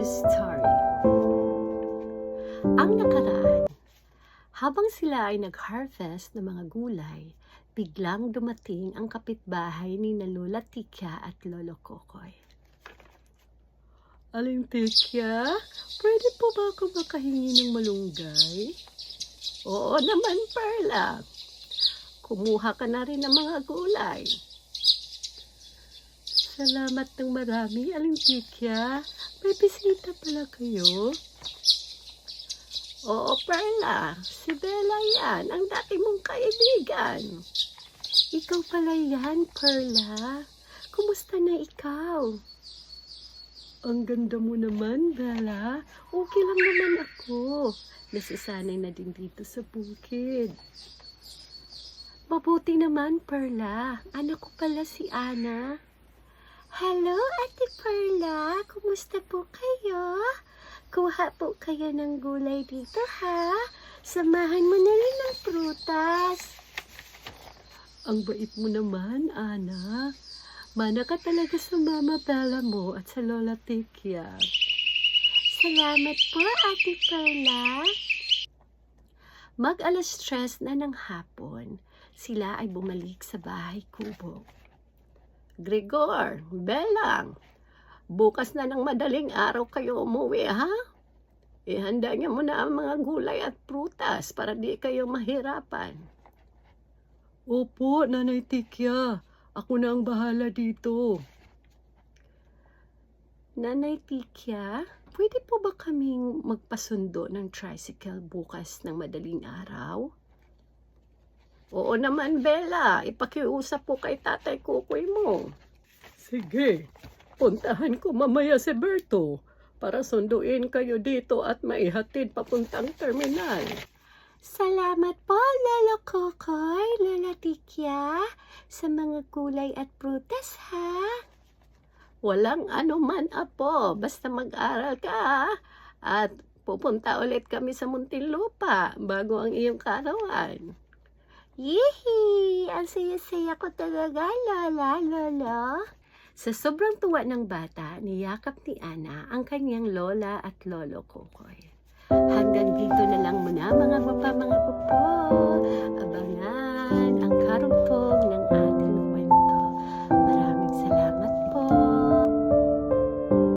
Story. Ang nakaraan, habang sila ay nag-harvest ng mga gulay, biglang dumating ang kapitbahay ni na Lola Tikya at Lolo Kokoy. Aling Tikya, pwede po ba ako makahingi ng malunggay? Oo naman, Perla. Kumuha ka na rin ng mga gulay. Salamat ng marami, Aling Tikya. May bisita pala kayo? Oo, Perla. Si Bella yan, ang dati mong kaibigan. Ikaw pala yan, Perla. Kumusta na ikaw? Ang ganda mo naman, Bella. Okay lang naman ako. Nasasanay na din dito sa bukid. Mabuti naman, Perla. Anak ko pala si Ana. Hello, Ate Perla. Kumusta po kayo? Kuha po kayo ng gulay dito, ha? Samahan mo na rin ng prutas. Ang bait mo naman, Ana. Mana ka talaga sa Mama Bella mo at sa Lola Tikya. Salamat po, Ate Perla. Mag-alas 3 na ng hapon, sila ay bumalik sa bahay kubo. Gregor, Belang, bukas na ng madaling araw kayo umuwi, ha? Ihanda niyo muna ang mga gulay at prutas para di kayo mahirapan. Opo, Nanay Tikya. Ako na ang bahala dito. Nanay Tikya, pwede po ba kaming magpasundo ng tricycle bukas ng madaling araw? Oo naman, Bella. Ipakiusap po kay Tatay Kukoy mo. Sige. Puntahan ko mamaya si Berto para sunduin kayo dito at maihatid papuntang terminal. Salamat po, Lolo Kokoy, Lola Tikya, sa mga gulay at prutas, ha? Walang anuman, Apo. Basta mag-aral ka, ha? At pupunta ulit kami sa Muntinlupa bago ang iyong karawan. Yehey! Ang saya-saya ko talaga, Lola, Lolo. Sa sobrang tuwa ng bata, niyakap ni Ana ang kanyang lola at lolo Kokoy.